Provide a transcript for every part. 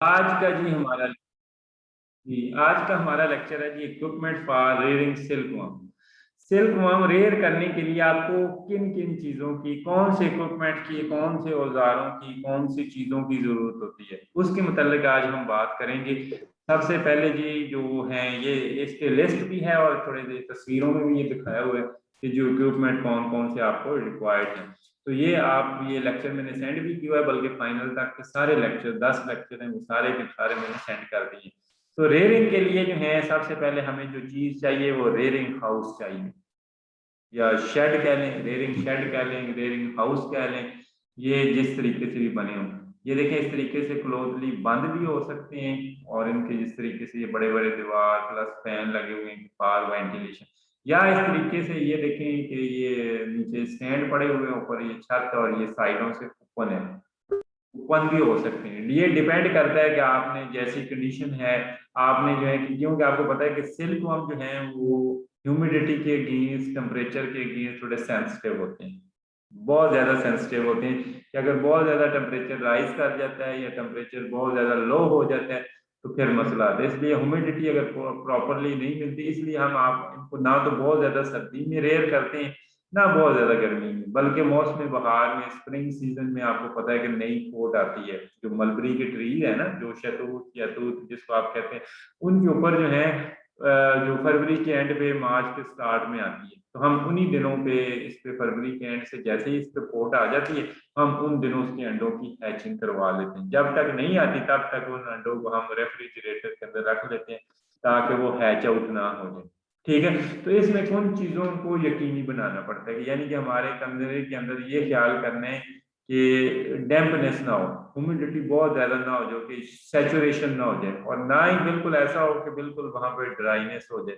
आज का जी हमारा जी आज का हमारा लेक्चर है जी equipment for rearing silkworm. Silkworm rear करने के लिए आपको किन किन चीजों की, कौन से इक्विपमेंट की, कौन से औजारों की, कौन सी चीजों की जरूरत होती है, उसके मुतालिक आज हम बात करेंगे। सबसे पहले जी जो है ये इसके लिस्ट भी है और थोड़े तस्वीरों में भी ये दिखाया हुआ है कि जो इक्विपमेंट कौन कौन से आपको रिक्वायर्ड है। तो ये लेक्चर मैंने सेंड भी किया है, बल्कि फाइनल तक के सारे लेक्चर 10 लेक्चर हैं वो सारे के सारे मैंने सेंड कर दिए। तो रेयरिंग के लिए जो है सबसे पहले हमें जो चीज चाहिए वो रेयरिंग हाउस चाहिए, या शेड कह लें, रेयरिंग शेड कह लें, रेयरिंग हाउस कह लें। ये जिस तरीके से भी बने हों, ये देखें इस तरीके से क्लोजली बंद भी हो सकते हैं, और इनके जिस तरीके से ये बड़े बड़े दीवार प्लस फैन लगे हुए हैं फॉर वेंटिलेशन, या इस तरीके से ये देखें कि ये नीचे स्टैंड पड़े हुए हैं, ऊपर ये छत और ये साइडों से ओपन है, ओपन भी हो सकते हैं। ये डिपेंड करता है कि आपने जैसी कंडीशन है, आपने जो है क्योंकि आपको पता है कि सिल्कवर्म जो है वो ह्यूमिडिटी के अगेंस्ट, टेम्परेचर के अगेंस्ट थोड़े सेंसिटिव होते हैं, बहुत ज्यादा सेंसिटिव होते हैं कि अगर बहुत ज्यादा टेम्परेचर राइज कर जाता है या टेम्परेचर बहुत ज्यादा लो हो जाता है तो फिर मसला आता है। इसलिए ह्यूमिडिटी अगर प्रॉपरली नहीं मिलती, इसलिए हम आप इनको ना तो बहुत ज्यादा सर्दी में रेयर करते हैं ना बहुत ज्यादा गर्मी में, बल्कि मौसम बहार में, स्प्रिंग सीजन में आपको पता है कि नई कोट आती है, जो मलबरी की ट्री है ना, जो शहतूत या तूत जिसको आप कहते हैं, उनके ऊपर जो है जो फरवरी के एंड पे मार्च के स्टार्ट में आती है, तो हम उन्हीं दिनों पे इस पे फरवरी के एंड से जैसे ही इस पे कोट आ जाती है, हम उन दिनों उसके अंडों की हैचिंग करवा लेते हैं। जब तक नहीं आती तब तक उन अंडों को हम रेफ्रिजरेटर के अंदर रख लेते हैं ताकि वो हैच आउट ना हो जाए। ठीक है, तो इसमें कुछ चीजों को यकीनी बनाना पड़ता है, यानी कि हमारे कमरे के अंदर ये ख्याल करना है कि डैम्पनेस ना हो, ह्यूमिडिटी बहुत ज्यादा ना हो जो कि सैचुरेशन ना हो जाए, और ना ही बिल्कुल ऐसा हो कि बिल्कुल वहां पे ड्राइनेस हो जाए।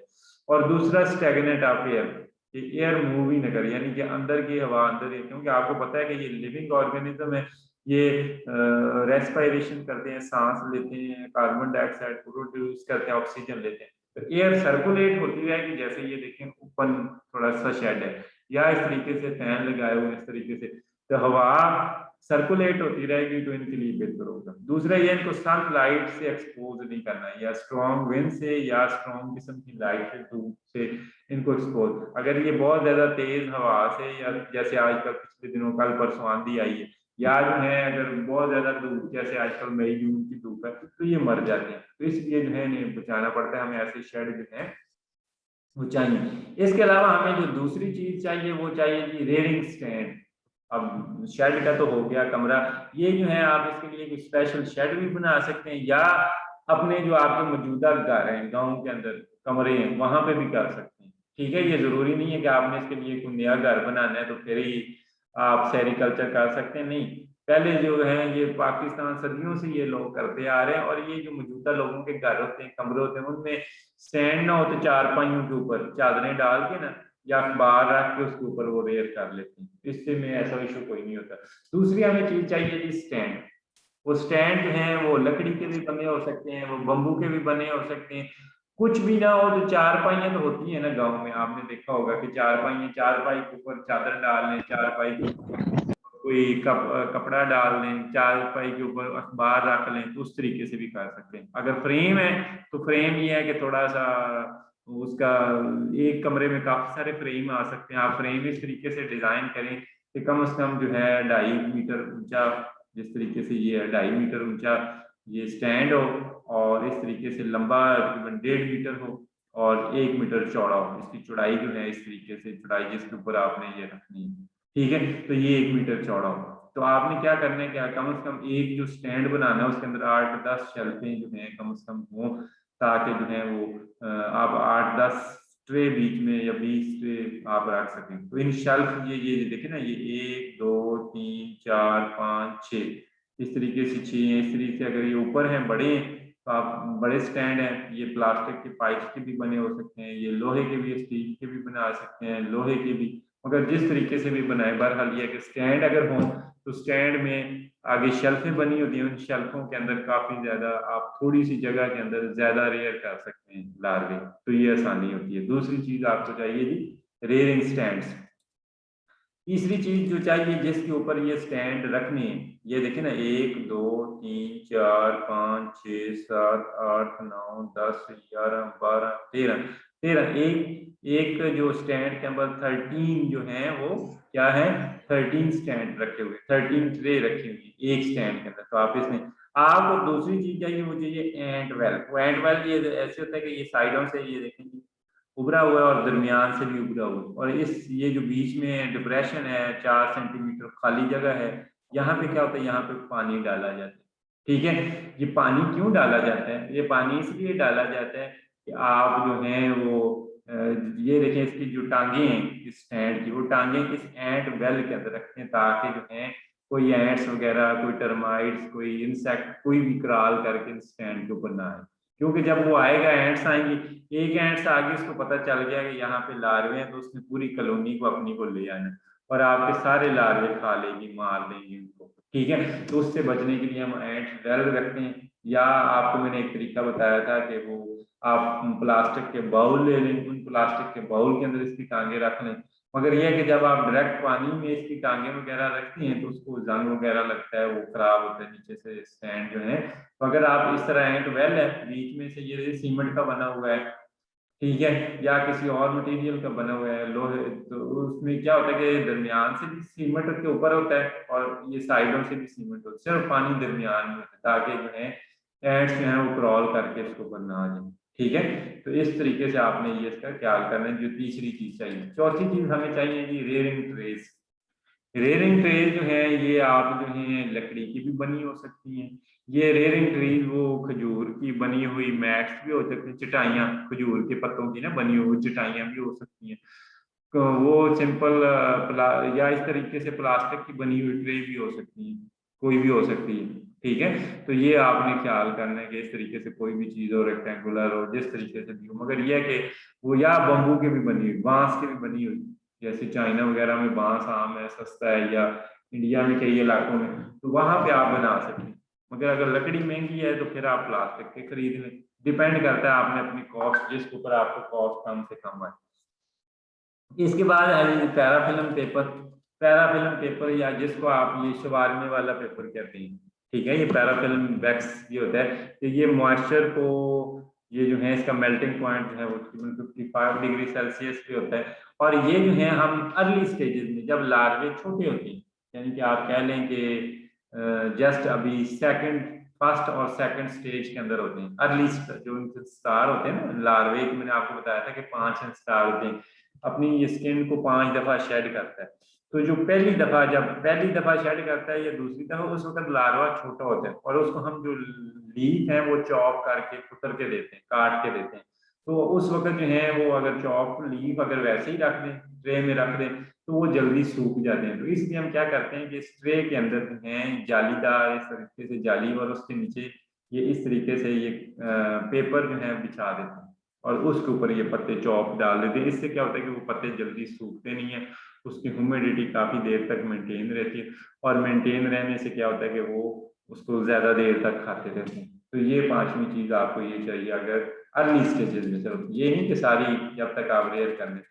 और दूसरा स्टेगनेट ऑफ एयर, कि एयर मूव ही ना करे, यानी कि अंदर की हवा अंदर ही, क्योंकि आपको पता है कि ये लिविंग ऑर्गेनिज्म है, ये रेस्पिरेशन करते हैं, सांस लेते हैं, कार्बन डाइऑक्साइड प्रोड्यूस करते हैं, ऑक्सीजन लेते हैं, तो एयर सर्कुलेट होती रहेगी। जैसे ये देखें ओपन थोड़ा सा शेड है, या इस तरीके से फैन लगाए हुए इस तरीके से, तो हवा सर्कुलेट होती रहेगी, तो इनके लिए बेहतर होगा। दूसरा ये इनको सनलाइट से एक्सपोज नहीं करना है, या स्ट्रॉन्ग विंड से या स्ट्रॉन्ग किस्म की लाइट से, धूप से इनको एक्सपोज। अगर ये बहुत ज्यादा तेज हवा से, या जैसे आजकल पिछले दिनों कल परसों आंधी आई है, या जो है अगर बहुत ज्यादा धूप जैसे आजकल मई जून की धूप है, तो ये मर जाते हैं। तो इसलिए जो है इन्हें बचाना पड़ता है, हमें ऐसे शेड जो है वो चाहिए। इसके अलावा हमें जो दूसरी चीज चाहिए वो चाहिए जी रेयरिंग स्टैंड। अब शेड का तो हो गया कमरा, ये जो है आप इसके लिए एक स्पेशल शेड भी बना सकते हैं, या अपने जो आपके मौजूदा घर हैं गांव के अंदर कमरे हैं वहां पे भी कर सकते हैं। ठीक है, ये जरूरी नहीं है कि आपने इसके लिए कोई नया घर बनाना है तो फिर ही आप सेरिकल्चर कर सकते हैं, नहीं। पहले जो है ये पाकिस्तान सदियों से ये लोग करते आ रहे हैं, और ये जो मौजूदा लोगों के घर होते हैं, कमरे होते हैं, उनमें स्टैंड ना हो तो चारपाइयों के ऊपर चादरें डाल के ना, या अखबार रख के उसके ऊपर वो रेयर कर लेते हैं, इससे में ऐसा इशू कोई नहीं होता। दूसरी हमें चीज चाहिए जी स्टैंड। वो स्टैंड जो है वो लकड़ी के भी बने हो सकते हैं, वो बम्बू के भी बने हो सकते हैं। कुछ भी ना हो तो चारपाइयाँ तो होती है ना गांव में, आपने देखा होगा कि चारपाइयाँ, चारपाई के ऊपर चादर डाल लें, चारपाई के कोई कपड़ा डाल लें, चारपाई के ऊपर अखबार रख लें, तो उस तरीके से भी कर सकते हैं। अगर फ्रेम है तो फ्रेम ये है कि थोड़ा सा उसका, एक कमरे में काफी सारे फ्रेम आ सकते हैं, आप फ्रेम इस तरीके से डिजाइन करें कि कम से कम जो है 2.5 मीटर ऊंचा, जिस तरीके से ये है 2.5 मीटर ऊंचा ये स्टैंड हो, और इस तरीके से लंबा तकरीबन 1.5 मीटर हो, और 1 मीटर चौड़ा हो। इसकी चौड़ाई जो है इस तरीके से चौड़ाई जिसके ऊपर आपने ये रखनी है, ठीक है, तो ये 1 मीटर चौड़ा हो। तो आपने क्या करना है, क्या कम से कम एक जो स्टैंड बनाना है उसके अंदर 8-10 शेल्फें जो है कम से कम हो, ताकि जो है वो आप 8-10 ट्रे बीच में या 20 ट्रे आप रख सकें। तो इन शेल्फ ये देखें ना, ये 1 2 3 4 5 6, इस तरीके से 6 हैं। इस तरीके से अगर ये ऊपर हैं बड़े हैं तो आप बड़े स्टैंड हैं, ये प्लास्टिक के पाइप के भी बने हो सकते हैं, ये लोहे के भी, स्टील के भी बना सकते हैं, लोहे के भी, मगर जिस तरीके से भी बनाए, बहरहाल ये कि स्टैंड अगर हो तो स्टैंड में आगे शेल्फें बनी होती हैं, उन शेल्फों के अंदर काफी ज्यादा आप थोड़ी सी जगह के अंदर ज्यादा रेयर कर सकते हैं लार्वे, तो ये आसानी होती है। दूसरी चीज आपको चाहिए जी रेयरिंग स्टैंड्स। तीसरी चीज जो चाहिए जिसके ऊपर ये स्टैंड रखने हैं, ये देखिए ना, 1 2 3 4 5 6 7 8 9 10 11 12 13 13 एक जो स्टैंड के अंदर 13 जो है वो क्या है, 13 स्टैंड रखे हुए, 13 ट्रे रखी हुई है एक स्टैंड के अंदर। तो आप इसमें, आपको दूसरी चीज चाहिए, वो चाहिए एंट वेल। वो एंट वेल ये ऐसे होता है कि ये साइडों से ये देखेंगे उभरा हुआ है और दरमियान से भी उभरा हुआ है, और इस ये जो बीच में डिप्रेशन है 4 सेंटीमीटर खाली जगह है, यहाँ पे क्या होता है, यहाँ पे पानी डाला जाता है। ठीक है, ये पानी क्यों डाला जाता है, ये पानी इसलिए डाला जाता है कि आप जो है वो ये देखें इसकी जो टांगे हैं इस स्टैंड की, वो टांगे इस एंट वेल के अंदर रखते हैं, ताकि जो है कोई एंट्स वगैरह, कोई टर्माइट्स, कोई इंसेक्ट, कोई भी क्राल करके इस स्टैंड के ऊपर ना आए। क्योंकि जब वो आएगा, एंट्स आएंगी, एक एंट्स आगे उसको पता चल गया कि यहाँ पे लार्वे हैं, तो उसने पूरी कॉलोनी को अपनी को ले आना और आपके सारे लार्वे खा लेगी, मार देंगे उनको। ठीक है, तो उससे बचने के लिए हम एंट वेल रखते हैं। या आपको मैंने एक तरीका बताया था कि वो आप प्लास्टिक के बाउल ले लें, उन प्लास्टिक के बाउल के अंदर इसकी टांगे रख लें। मगर यह है कि जब आप डायरेक्ट पानी में इसकी टांगे वगैरह रखती हैं तो उसको जंग वगैरह लगता है, वो खराब होता है नीचे से स्टैंड जो है। तो अगर आप इस तरह एंट वेल है, बीच में से ये सीमेंट का बना हुआ है, ठीक है, या किसी और मटेरियल का बना हुआ है, लोहे, तो उसमें क्या होता है कि दरमियान से भी सीमेंट के ऊपर होता है और ये साइडों से भी सीमेंट होता है, सिर्फ पानी दरमियान में होता है, ताकि जो है एंड्स जो है वो क्रॉल करके इसके ऊपर ना आ जाए। ठीक है, तो इस तरीके से आपने ये इसका ख्याल करना है। जो तीसरी चीज चाहिए, चौथी चीज हमें चाहिए जी रेयरिंग ट्रेस। रेयरिंग ट्रेज जो है ये आप जो है लकड़ी की भी बनी हो सकती हैं। ये रेयरिंग ट्रीज वो खजूर की बनी हुई मैट्स भी हो सकती हैं, चटाइयाँ खजूर के पत्तों की ना बनी हुई चटाइयाँ भी हो सकती हैं। तो वो सिंपल या इस तरीके से प्लास्टिक की बनी हुई ट्रे भी हो सकती है, कोई भी हो सकती है। ठीक है, तो ये आपने ख्याल करना है कि इस तरीके से कोई भी चीज हो, रेक्टेंगुलर हो, जिस तरीके से भी हो, मगर यह है कि वो या बम्बू की भी बनी हुई, बांस की भी बनी हुई, जैसे चाइना वगैरह में बांस आम है, सस्ता है, या इंडिया में कई इलाकों में, तो वहां पे आप बना सकते हैं। मगर अगर लकड़ी महंगी है तो फिर आप प्लास्टिक के खरीद लें। डिपेंड करता है आपने अपनी कॉस्ट, जिसके ऊपर आपको कॉस्ट कम से कम आए। इसके बाद है पैराफिल्म पेपर। पैराफिल्म पेपर या जिसको आप ये शवारमे वाला पेपर कहते हैं, ठीक है, ये पैराफिल्म वैक्स ये होता है कि ये मॉइस्चर को, ये जो है इसका मेल्टिंग पॉइंट जो है वो तकरीबन 55 डिग्री सेल्सियस पे होता है। और ये जो है हम अर्ली स्टेजेस में, जब लार्वे छोटे होते हैं, यानी कि आप कह लें कि जस्ट अभी फर्स्ट और सेकंड स्टेज के अंदर होते हैं, अर्ली जो स्टार होते हैं ना लार्वे, मैंने आपको बताया था कि 5 स्टार होते हैं, अपनी ये स्किन को 5 दफा शेड करता है। तो जो जब पहली दफा शेड करता है या दूसरी दफा, उस वक्त लार्वा छोटा होता है और उसको हम जो लीफ है वो चॉप करके कुतर के देते हैं, काट के देते हैं। तो उस वक्त जो है वो अगर चॉप लीफ अगर वैसे ही रख दें, ट्रे में रख दें, तो वो जल्दी सूख जाते हैं। तो इसलिए हम क्या करते हैं कि इस ट्रे के अंदर जो है जालीदार इस तरीके से जाली, और उसके नीचे ये इस तरीके से ये पेपर जो है बिछा देते हैं और उसके ऊपर ये पत्ते चॉप डाल देते हैं। इससे क्या होता है कि वो पत्ते जल्दी सूखते नहीं है, उसकी ह्यूमिडिटी काफी देर तक मेंटेन रहती है, और मेंटेन रहने से क्या होता है कि वो उसको ज्यादा देर तक खाते रहते हैं। तो ये पांचवी चीज आपको ये चाहिए अगर अर्ली स्टेजेस में, चलो ये नहीं कि सारी जब तक आप रेयर कर लें।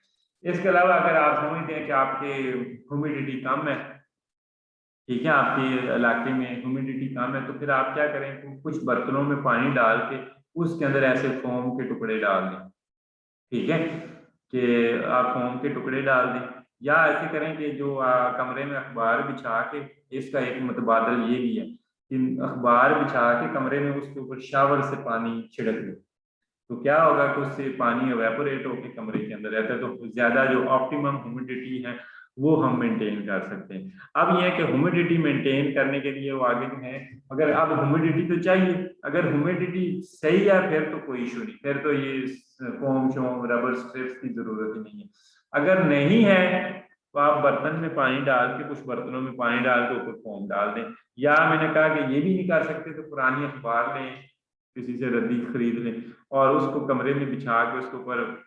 इसके अलावा अगर आप समझते हैं कि आपके ह्यूमिडिटी कम है, ठीक है, आपके इलाके में ह्यूमिडिटी कम है, तो फिर आप क्या करें, कुछ बर्तनों में पानी डाल के उसके अंदर ऐसे फोम के टुकड़े डाल दें। ठीक है, कि आप फोम के टुकड़े डाल दें, या ऐसे करें कि जो कमरे में अखबार बिछा के, इसका एक मुतबादल ये भी है कि अखबार बिछा के कमरे में उसके ऊपर शावर से पानी छिड़क दें। तो क्या होगा कि उससे पानी एवेपोरेट होकर कमरे के अंदर रहता है, तो ज्यादा जो ऑप्टिमम ह्यूमिडिटी है वो हम मेंटेन कर सकते हैं। अब यह है कि ह्यूमिडिटी मेंटेन करने के लिए वो आगे जो है, अगर अब ह्यूमिडिटी तो चाहिए, अगर ह्यूमिडिटी सही है फिर तो कोई इशू नहीं, फिर तो ये फोम शोम रबर स्ट्रिप्स की जरूरत ही नहीं है। अगर नहीं है तो आप बर्तन में पानी डाल के, कुछ बर्तनों में पानी डाल के ऊपर फोम डाल दें। या मैंने कहा कि ये भी नहीं कर सकते तो पुरानी अखबार लें, किसी से रद्दी खरीद लें और उसको कमरे में बिछा के उसके ऊपर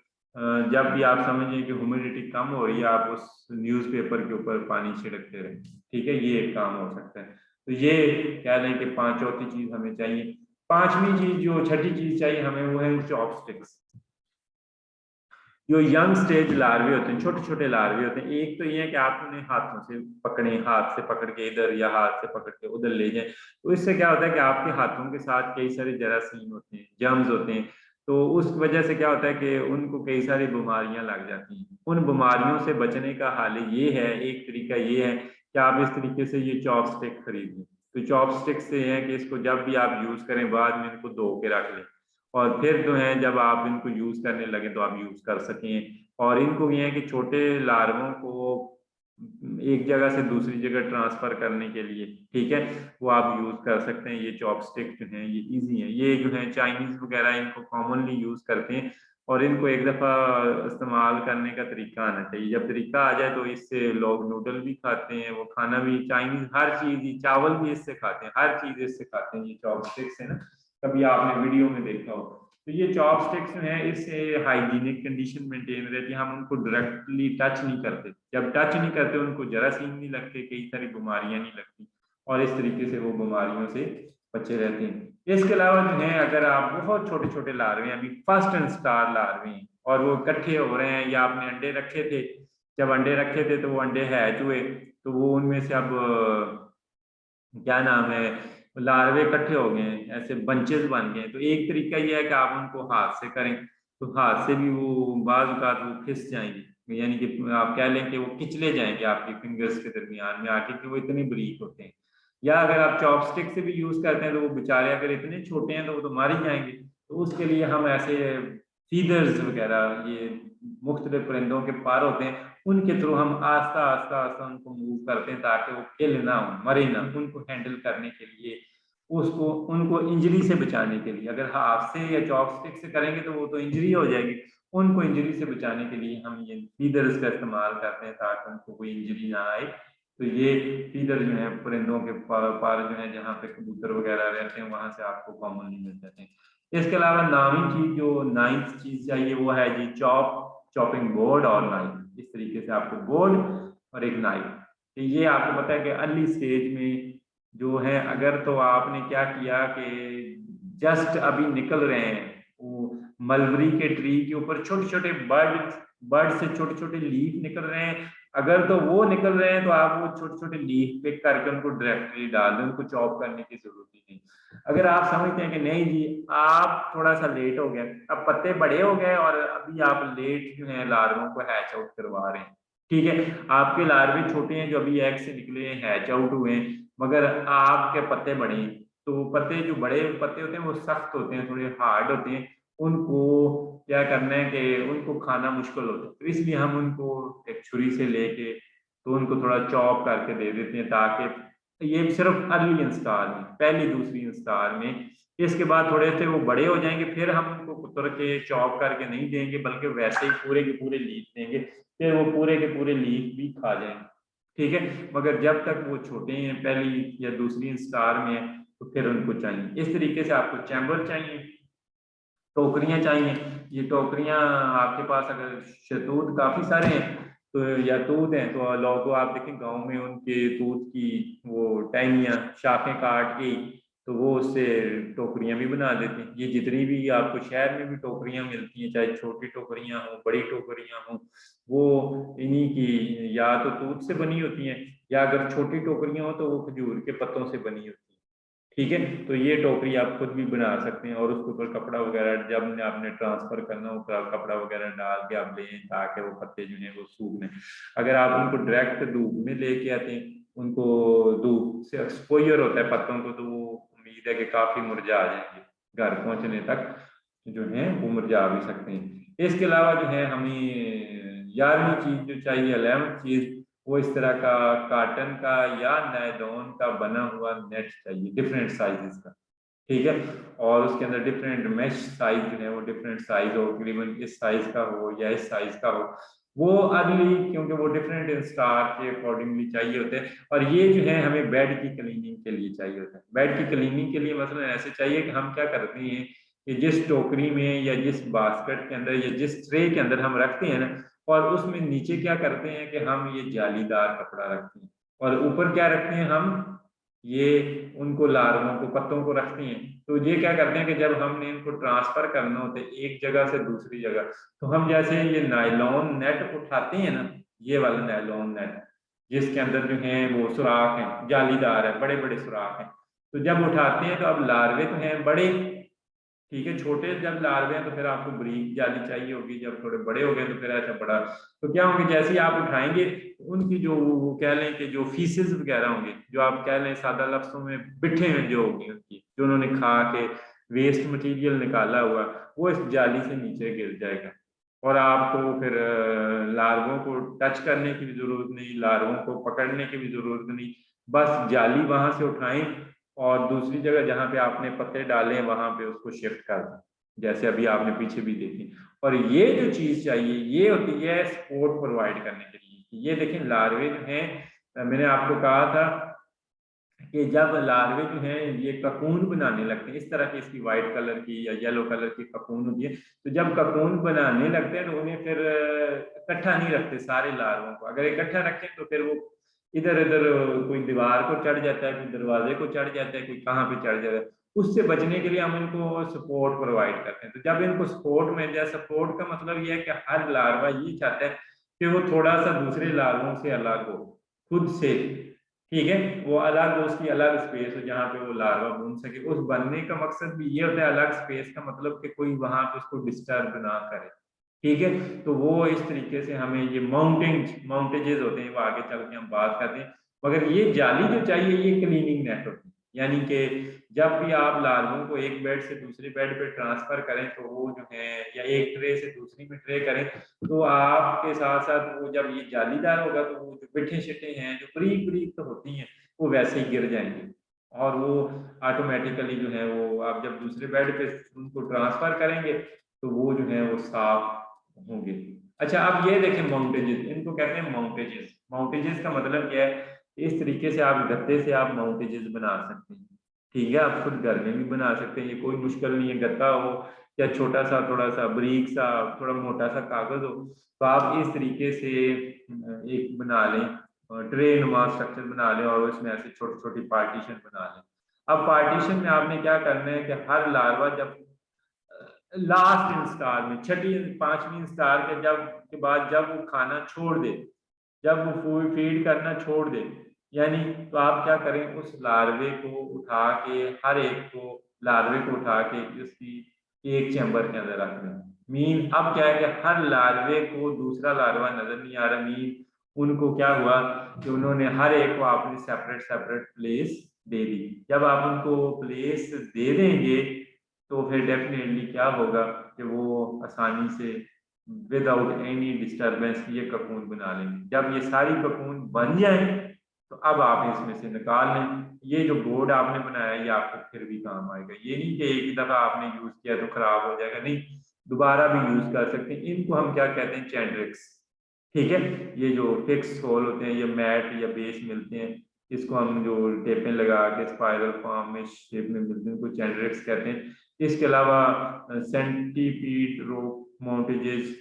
जब भी आप समझें कि ह्यूमिडिटी कम हो रही है, आप उस न्यूज़पेपर के ऊपर पानी छिड़कते रहें। ठीक है, ये एक काम हो सकता है। तो ये कह लें कि चौथी चीज हमें चाहिए। पांचवी चीज, जो छठी चीज चाहिए हमें, वो है चॉपस्टिक्स। जो यंग स्टेज लार्वे होते हैं, छोटे छोटे लार्वे होते हैं, एक तो ये है कि आप उन्हें हाथों से पकड़े, हाथ से पकड़ के इधर या हाथ से पकड़ के उधर ले जाएं, तो इससे क्या होता है कि आपके हाथों के साथ कई सारे जरासीम होते हैं, जर्म्स होते हैं, तो उस वजह से क्या होता है कि उनको कई सारी बीमारियां लग जाती हैं। उन बीमारियों से बचने का हाल ये है, एक तरीका ये है कि आप इस तरीके से ये चॉपस्टिक खरीद लें। तो चॉपस्टिक से है कि इसको जब भी आप यूज करें बाद में इनको धो के रख लें, और फिर जो है जब आप इनको यूज करने लगे तो आप यूज कर सकें। और इनको ये है कि छोटे लार्वों को एक जगह से दूसरी जगह ट्रांसफर करने के लिए, ठीक है, वो आप यूज कर सकते हैं। ये चॉपस्टिक जो है ये इजी है, ये जो है चाइनीज वगैरह इनको कॉमनली यूज करते हैं, और इनको एक दफा इस्तेमाल करने का तरीका आना चाहिए। जब तरीका आ जाए तो इससे लोग नूडल भी खाते हैं, वो खाना भी चाइनीज हर चीज ही, चावल भी इससे खाते हैं, हर चीज इससे खाते हैं, ये चॉपस्टिक से ना, कभी आपने वीडियो में देखा हो। तो ये चॉपस्टिक्स जो है इससे हाइजीनिक कंडीशन मेंटेन रहती है, हम उनको डायरेक्टली टच नहीं करते, जब टच नहीं करते उनको जरासीम नहीं लगते, कई सारी बीमारियां नहीं लगती, और इस तरीके से वो बीमारियों से बचे रहते हैं। इसके अलावा जो है अगर आप बहुत छोटे छोटे लार्वे हैं, अभी फर्स्ट एंड स्टार लार्वे हैं, और वो इकट्ठे हो रहे हैं, या आपने अंडे रखे थे, जब अंडे रखे थे तो वो अंडे हैच हुए, तो वो उनमें से अब क्या नाम है, लार्वे इकट्ठे हो गए हैं, ऐसे बंचेस बन गए हैं, तो एक तरीका ये है कि आप उनको हाथ से करें, तो हाथ से भी वो बाज औक़ात वो खिस जाएंगे, यानी कि आप कह लें कि वो किचले जाएंगे आपकी फिंगर्स के दरमियान में आके, कि वो इतने बारीक होते हैं। या अगर आप चॉपस्टिक से भी यूज करते हैं तो वो बेचारे अगर इतने छोटे हैं तो वो तो मार ही जाएंगे, तो उसके लिए हम ऐसे फीदर्स वगैरह, ये मुख्तलिफ परिंदों के पर होते हैं, उनके थ्रू हम आस्ता आस्ता आस्ता उनको मूव करते हैं, ताकि वो किल ना हो, मरे ना, उनको हैंडल करने के लिए, उसको उनको इंजरी से बचाने के लिए। अगर हाथ से या चॉपस्टिक से करेंगे तो वो तो इंजरी हो जाएगी, उनको इंजरी से बचाने के लिए हम ये फीदर्स का इस्तेमाल करते हैं, ताकि उनको कोई इंजरी ना आए। तो ये फीदर जो है परिंदों के पर जो है, जहाँ पे कबूतर वगैरह रहते हैं वहां से आपको कॉमनली मिल जाते हैं। इसके अलावा नामी चीज, जो नाइन्थ चीज चाहिए, वो है जी चॉपिंग बोर्ड और नाइफ। इस तरीके से आपको बोर्ड और एक नाइफ, तो ये आपको पता है कि अर्ली स्टेज में जो है, अगर तो आपने क्या किया कि जस्ट अभी निकल रहे हैं, वो मलबरी के ट्री के ऊपर छोटे छोटे बर्ड से छोटे छोटे लीफ निकल रहे हैं, अगर तो वो निकल रहे हैं तो आप वो छोटे छोटे लीफ पिक करके उनको डायरेक्टली डाल दें, उनको चॉप करने की जरूरत ही नहीं। अगर आप समझते हैं कि नहीं जी आप थोड़ा सा लेट हो गए, अब पत्ते बड़े हो गए और अभी आप लेट जो है लार्वों को हैच आउट करवा रहे हैं, ठीक है, आपके लार्वे छोटे हैं जो अभी एग से निकले हैं, हैच आउट हुए हैं, मगर आपके पत्ते बड़े हैं, तो पत्ते जो बड़े पत्ते होते हैं वो सख्त होते हैं, थोड़े हार्ड होते हैं, उनको क्या करना है कि उनको खाना मुश्किल होता है, तो इसलिए हम उनको एक छुरी से लेके तो उनको थोड़ा चॉप करके दे देते हैं, ताकि ये सिर्फ अर्ली इंस्टार में, पहली दूसरी इंस्टार में, इसके बाद थोड़े से वो बड़े हो जाएंगे, फिर हम उनको कुतर के चॉप करके नहीं देंगे, बल्कि वैसे ही पूरे के पूरे लीफ देंगे, फिर वो पूरे के पूरे लीफ भी खा जाएंगे, ठीक है। मगर जब तक वो छोटे हैं, पहली या दूसरी स्टार में है, तो फिर उनको चाहिए इस तरीके से। आपको चैम्बर चाहिए, टोकरियां चाहिए, ये टोकरियां आपके पास अगर शहतूत काफी सारे हैं तो, या तूत हैं तो लोगों, आप देखें गांव में उनके तूत की वो टहनियां शाखें काट के, तो वो उससे टोकरियां भी बना देते हैं। ये जितनी भी आपको शहर में भी टोकरियां मिलती हैं, चाहे छोटी टोकरियां हो बड़ी टोकरियां हो, वो इन्हीं की या तो तूत से बनी होती हैं, या अगर छोटी टोकरियां हो तो वो खजूर के पत्तों से बनी होती है, ठीक है। तो ये टोकरी आप खुद भी बना सकते हैं, और उसके ऊपर कपड़ा वगैरह जब आपने ट्रांसफर करना हो कपड़ा वगैरह डाल के आप लें, ताकि वो पत्ते जो है वो सूख लें। अगर आप उनको डायरेक्ट धूप में लेके आते हैं, उनको धूप से एक्सपोजर होता है पत्तों को, तो वो उम्मीद है कि काफी मुरझा जाएंगे, घर पहुंचने तक जो है वो मुरझा भी सकते हैं। इसके अलावा जो है हमें 11वीं चीज जो चाहिए, 11वीं चीज, वो इस तरह का काटन का या नायलॉन का बना हुआ नेट चाहिए, डिफरेंट साइजेस का, ठीक है। और उसके अंदर डिफरेंट मेश साइज जो है वो डिफरेंट साइज हो, तकरीबन इस साइज का हो या इस साइज का हो, वो अर्ली, क्योंकि वो डिफरेंट स्टार के अकॉर्डिंगली चाहिए होते हैं। और ये जो है हमें बेड की क्लीनिंग के लिए चाहिए होता है। बेड की क्लीनिंग के लिए मसलन ऐसे चाहिए कि हम क्या करते हैं कि जिस टोकरी में या जिस बास्केट के अंदर या जिस ट्रे के अंदर हम रखते हैं ना, और उसमें नीचे क्या करते हैं कि हम ये जालीदार कपड़ा रखते हैं, और ऊपर क्या रखते हैं हम, ये उनको लार्वों को पत्तों को रखती हैं। तो ये क्या करते हैं कि जब हमने इनको ट्रांसफर करना होता है एक जगह से दूसरी जगह, तो हम जैसे ये नायलॉन नेट उठाते हैं ना, ये वाला नायलॉन नेट जिसके अंदर जो है वो सुराख है, जालीदार है, बड़े बड़े सुराख हैं, तो जब उठाते हैं तो अब लार्वे तो हैं बड़े, ठीक है, छोटे जब लार्वे हैं तो फिर आपको ब्रीक जाली चाहिए होगी, जब थोड़े बड़े हो गए तो फिर ऐसा बड़ा, तो क्या होंगे जैसे ही आप उठाएंगे उनकी जो वो कह लें कि जो फीसेस वगैरह होंगे, जो आप कह लें सादा लफ्जों में बिठे हैं जो होंगी उनकी, जो उन्होंने खा के वेस्ट मटेरियल निकाला हुआ, वो इस जाली से नीचे गिर जाएगा, और आपको फिर लार्वों को टच करने की भी जरूरत नहीं, लार्वों को पकड़ने की भी जरूरत नहीं, बस जाली वहां से उठाएं और दूसरी जगह जहां पे आपने पत्ते डाले वहां पे उसको शिफ्ट कर दें, जैसे अभी आपने पीछे भी देखी। और ये जो चीज चाहिए ये होती है सपोर्ट प्रोवाइड करने के लिए। ये देखें लार्वे जो हैं, मैंने आपको कहा था कि जब लार्वे जो हैं ये ककून बनाने लगते हैं, इस तरह की इसकी व्हाइट कलर की या येलो कलर की ककून होती है, तो जब ककून बनाने लगते हैं तो उन्हें फिर इकट्ठा नहीं रखते सारे लार्वों को, अगर इकट्ठा रखें तो फिर वो इधर इधर कोई दीवार को चढ़ जाता है, कोई दरवाजे को चढ़ जाता है, कोई कहाँ पे चढ़ जाता है, उससे बचने के लिए हम इनको सपोर्ट प्रोवाइड करते हैं। तो जब इनको सपोर्ट मिल जाए, सपोर्ट का मतलब ये है कि हर लार्वा ये चाहता है कि वो थोड़ा सा दूसरे लार्वों से अलग हो खुद से, ठीक है, वो अलग हो, उसकी अलग स्पेस हो जहाँ पे वो लार्वा बन सके। उस बनने का मकसद भी ये होता है, अलग स्पेस का मतलब कि कोई वहां पे उसको डिस्टर्ब ना करे, ठीक है। तो वो इस तरीके से हमें ये माउंटेजेस होते हैं, वो आगे चल के हम बात करते हैं। मगर ये जाली जो चाहिए ये क्लीनिंग नेट होती है, यानी कि जब भी आप लार्वों को एक बेड से दूसरे बेड पे ट्रांसफर करें तो वो जो है, या एक ट्रे से दूसरी में ट्रे करें, तो आपके साथ साथ वो जब ये जालीदार होगा तो वो जो बिठे शिटे हैं जो ब्रीक ब्रीक तो होती हैं वो वैसे ही गिर जाएंगे, और वो ऑटोमेटिकली जो है वो आप जब दूसरे बेड पे उनको ट्रांसफर करेंगे तो वो जो है वो साफ होंगे। अच्छा अब ये देखें माउंटेजेस, इनको कहते हैं माउंटेजेस। माउंटेजेस का मतलब क्या है, इस तरीके से आप गत्ते से आप माउंटेजेस बना सकते हैं, ठीक है, आप खुद घर में भी बना सकते हैं, ये कोई मुश्किल नहीं है, गत्ता हो या छोटा सा थोड़ा सा बारीक सा थोड़ा मोटा सा कागज हो, तो आप इस तरीके से एक बना लें, ट्रे नुमा स्ट्रक्चर बना लें और उसमें ऐसे छोटी छोटी पार्टीशन बना लें। अब पार्टीशन में आपने क्या करना है कि हर लार्वा जब लास्ट इंस्टार में छठी पांचवी इंस्टार के जब के बाद जब वो खाना छोड़ दे, जब वो फूड फीड करना छोड़ दे, यानी तो आप क्या करें उस लार्वे को उठा के हर एक को लार्वे को उठा के उसकी एक चैम्बर के अंदर रख दें। मीन अब क्या है कि हर लार्वे को दूसरा लार्वा नजर नहीं आ रहा, मीन उनको क्या हुआ कि उन्होंने हर एक को आपने सेपरेट सेपरेट प्लेस दे दी। जब आप उनको प्लेस दे देंगे तो फिर डेफिनेटली क्या होगा कि वो आसानी से विदाउट एनी डिस्टरबेंस ये ककून बना लेंगे। जब ये सारी ककून बन जाए तो अब आप इसमें से निकाल लें। ये जो बोर्ड आपने बनाया ये आपको फिर भी काम आएगा, ये नहीं कि एक ही दफा आपने यूज किया तो खराब हो जाएगा, नहीं, दोबारा भी यूज कर सकते हैं। इनको हम क्या कहते हैं, चैंड्रिक्स, ठीक है। ये जो फिक्स होल होते हैं, ये मैट या बेस मिलते हैं, इसको हम जो टेपें लगा के स्पाइरल फॉर्म में शेप में मिलते हैं इनको चैंड्रिक्स कहते हैं। इसके अलावा सेंटीपीड रोप माउंटेजेस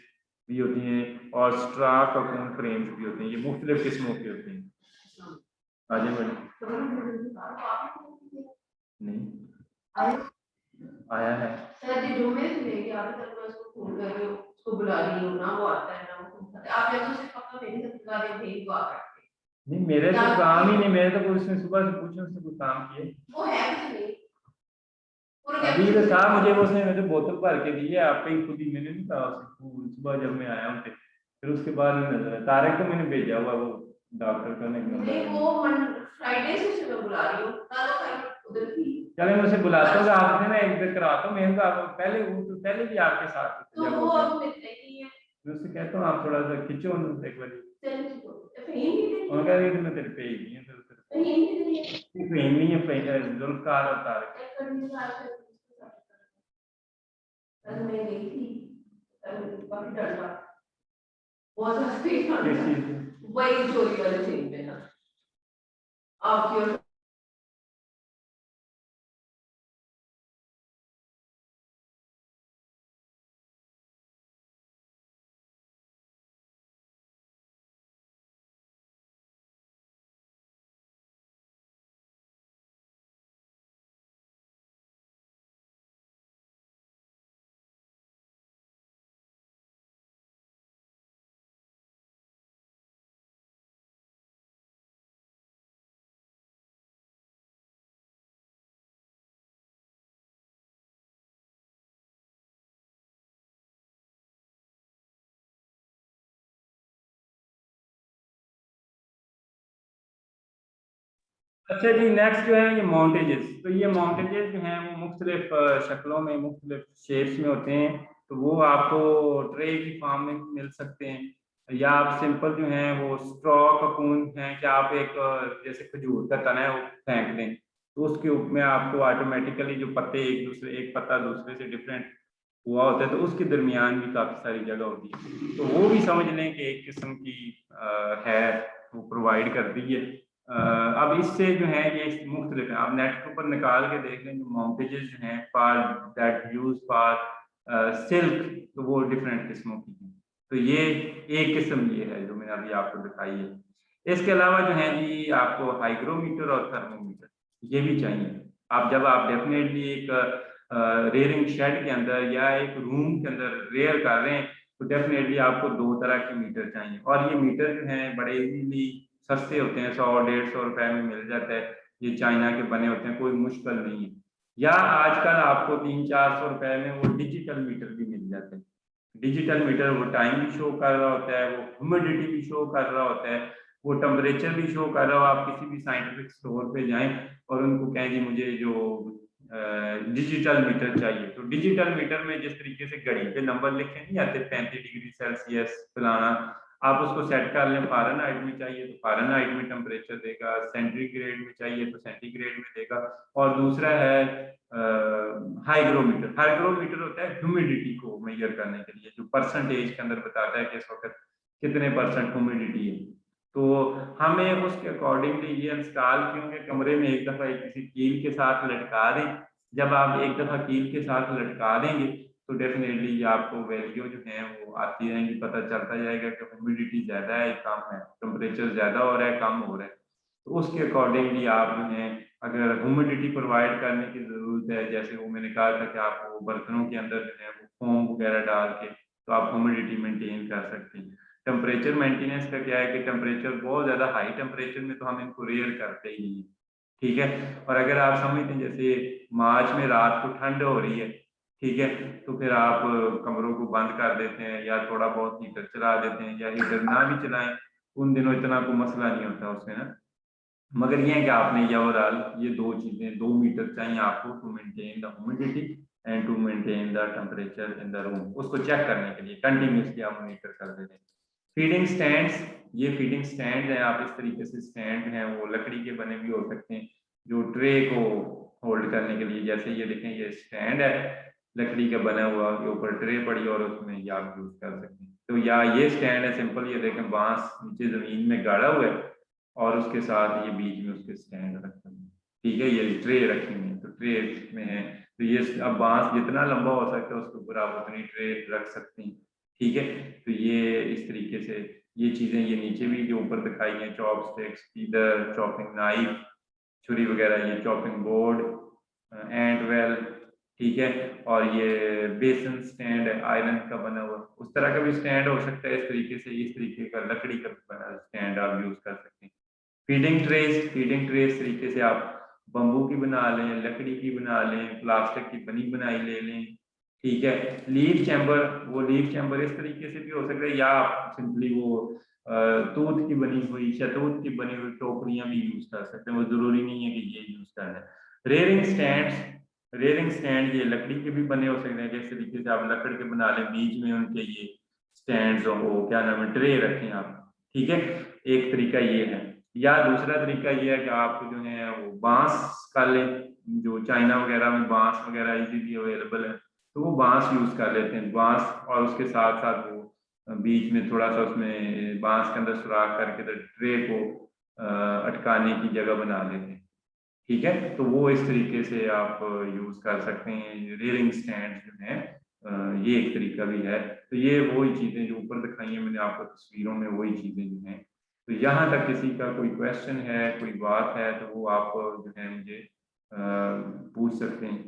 भी होती हैं और स्ट्रा ककून फ्रेम्स भी होते हैं, ये मुख्तलिफ किस्मों के होते हैं। आगे बढ़े। नहीं आया है सर जी, जो मैं सुनेगी अभी तक मैं उसको फोन कर रही हूँ, उसको बुला रही हूँ ना, वो आता है ना वो फोन करता है। आप या तो सिर्फ अपना मेरे से बुला रहे हो, मेरी को आकर नहीं, मेरे तो काम ही नहीं, मेरे तो कोई उसने सुबह से पूछे उसने कोई काम किए वो है कुछ नहीं। अभी तो था मुझे वो उसने मुझे बोतल भर के दी है, आपके ही खुद ही, मैंने नहीं कहा उसको सुबह जब मैं आया हूँ फिर उसके बाद नहीं नजर आया। तारक को मैंने भेजा हुआ वो डॉक्टर का नहीं, वो फ्राइडे से सुबह बुला रही हूँ, उधर थी। चले मैं उसे बुलाता हूँ, आपने ना एक दिन कराता हूँ, मैं पहले वो तो पहले भी आपके साथ तो वो अब मिलते नहीं है। मैं उससे कहता हूँ आप थोड़ा सा खींचो एक बार, और कह रही थी मैं तेरे पे ही नहीं है, फहीम नहीं है, फहीम जुल्फकार और तारक। कल मैं गई थी, काफी डर था, बहुत ज्यादा वही चोरी वाले सीन पे ना आपकी अच्छा जी, नेक्स्ट जो है ये माउंटेजेस। तो ये माउंटेजेस जो हैं वो मुख्तलिफ शक्लों में, मुख्तलिफ शेप्स में होते हैं। तो वो आपको ट्रे की फॉर्म में मिल सकते हैं, या आप सिंपल जो हैं वो स्ट्रॉ ककून हैं कि आप एक जैसे खजूर का तना है वो फेंक दें, तो उसके ऊपर में आपको ऑटोमेटिकली जो पत्ते एक पत्ता दूसरे से डिफरेंट हुआ होता है, तो उसके दरमियान भी काफ़ी सारी जगह होती है। तो वो भी समझ लें कि एक किस्म की है, वो प्रोवाइड करती है। अब इससे जो है ये मुख्तलिफ है, आप नेट के ऊपर निकाल के देख लें, जो माउंटेजेस जो हैं for that use for silk, तो वो डिफरेंट किस्मों की हैं। तो ये एक किस्म ये है जो मैंने अभी आपको दिखाई है। इसके अलावा जो है जी आपको हाइग्रोमीटर और थर्मोमीटर ये भी चाहिए। आप जब आप डेफिनेटली एक रेयरिंग शेड के अंदर या एक रूम के अंदर रेयर कर रहे हैं, तो डेफिनेटली आपको दो तरह के मीटर चाहिए। और ये मीटर जो हैं बड़े इजीली सस्ते होते हैं, 100-150 रुपए में मिल जाता है। ये चाइना के बने होते हैं, कोई मुश्किल नहीं है। या आजकल आपको 300-400 रुपए में वो डिजिटल मीटर भी मिल जाते हैं। डिजिटल मीटर वो टाइम भी शो कर रहा होता है, वो ह्यूमिडिटी भी शो कर रहा होता है, वो टेम्परेचर भी शो कर रहा हो। आप किसी भी साइंटिफिक स्टोर पे जाएं और उनको कहें जी मुझे जो डिजिटल मीटर चाहिए, तो डिजिटल मीटर में जिस तरीके से घड़ी पे नंबर लिखे नहीं आते 35 डिग्री सेल्सियस फलाना, आप उसको सेट कर लें। फ़ारेनहाइट में चाहिए तो फ़ारेनहाइट में टेम्परेचर देगा, सेंटीग्रेड में चाहिए तो सेंटीग्रेड में देगा। और दूसरा है हाइग्रोमीटर। हाइग्रोमीटर होता है ह्यूमिडिटी को मेजर करने के लिए, जो परसेंटेज के अंदर बताता है कि इस वक्त कितने परसेंट ह्यूमिडिटी है। तो हमें उसके अकॉर्डिंगली ये इंस्टॉल किए होंगे कमरे में, एक दफ़ा किसी कील के साथ लटका दें। जब आप एक दफ़ा कील के साथ लटका देंगे तो डेफिनेटली आपको वैल्यू जो है वो आती रहेंगी, पता चलता जाएगा कि ह्यूमिडिटी ज़्यादा है कम है, टेम्परेचर ज़्यादा हो रहा है कम हो रहा है। तो उसके अकॉर्डिंगली आप जो है, अगर ह्यूमिडिटी प्रोवाइड करने की ज़रूरत है, जैसे वो मैंने कहा था कि आपको बर्तनों के अंदर जो है वो फोम वगैरह डाल के तो आप ह्यूमिडिटी मेंटेन कर सकते हैं। टेम्परेचर मेंटेनेंस का क्या है कि टेम्परेचर बहुत ज़्यादा हाई टेम्परेचर में तो हम इनको रेयर करते ही नहीं, ठीक है। और अगर आप समझते हैं जैसे मार्च में रात को ठंड हो रही है, ठीक है, तो फिर आप कमरों को बंद कर देते हैं या थोड़ा बहुत हीटर चला देते हैं, या हीटर ना भी चलाएं, उन दिनों इतना कोई मसला नहीं होता उसमें ना। मगर ये है कि आपने ये ओवरऑल ये दो चीजें, 2 मीटर चाहिए आपको to maintain the humidity and to maintain the temperature in the room. उसको चेक करने के लिए कंटिन्यूसली आप मॉनिटर कर देते हैं। फीडिंग स्टैंड्स, ये फीडिंग स्टैंड है। आप इस तरीके से स्टैंड हैं वो लकड़ी के बने भी हो सकते हैं, जो ट्रे को होल्ड करने के लिए। जैसे ये देखें, ये स्टैंड है लकड़ी का बना हुआ, के ऊपर ट्रे पड़ी और उसमें ये आप यूज कर सकते हैं। तो या ये स्टैंड है सिंपल, ये देखें बांस नीचे जमीन में गाड़ा हुआ है और उसके साथ ये बीच में उसके स्टैंड रखे हुए हैं, ठीक है। ये ट्रे रखी हुई है तो ट्रे में है, तो ये अब बांस जितना लंबा हो सकता है उसके ऊपर आप उतनी ट्रे रख सकते हैं, ठीक है। तो ये इस तरीके से ये चीजें, ये नीचे भी जो ऊपर दिखाई हैं, चॉप स्टिक्स, इधर चॉपिंग नाइफ, छुरी वगैरह, ये चॉपिंग बोर्ड, एंड वेल, ठीक है। और ये बेसन स्टैंड है आयरन का बना हुआ, उस तरह का भी स्टैंड हो सकता है। इस तरीके से इस तरीके का लकड़ी का बना स्टैंड आप यूज कर सकते हैं। फीडिंग ट्रेस तरीके से आप बम्बू की बना लें, लकड़ी की बना लें, प्लास्टिक की बनी बनाई ले लें, ठीक है। लीफ चैम्बर, वो लीफ चैम्बर इस तरीके से भी हो सकता है, या आप सिंपली वो तूत की बनी हुई, शहतूत की बनी हुई टोकरियां भी यूज कर सकते हैं। वो जरूरी नहीं है कि ये यूज करना है। रेयरिंग स्टैंड ये लकड़ी के भी बने हो सकते हैं, जिस तरीके से आप लकड़ के बना लें, बीच में उनके ये स्टैंड हो, क्या नाम है, ट्रे रखें आप, ठीक है। एक तरीका ये है। या दूसरा तरीका ये है कि आप जो है वो बांस का लें, जो चाइना वगैरह में बांस वगैरह इजीली अवेलेबल है, तो वो बांस यूज कर लेते हैं, बांस। और उसके साथ साथ वो बीच में थोड़ा सा उसमें बांस के अंदर सुराख करके तो ट्रे को अटकाने की जगह बना लेते हैं, ठीक है। तो वो इस तरीके से आप यूज कर सकते हैं। रेलिंग स्टैंड जो है ये एक तरीका भी है। तो ये वही चीजें जो ऊपर दिखाई हैं मैंने आपको तस्वीरों में, वही चीजें जो हैं। तो यहाँ तक किसी का कोई क्वेश्चन है, कोई बात है, तो वो आप जो है मुझे पूछ सकते हैं।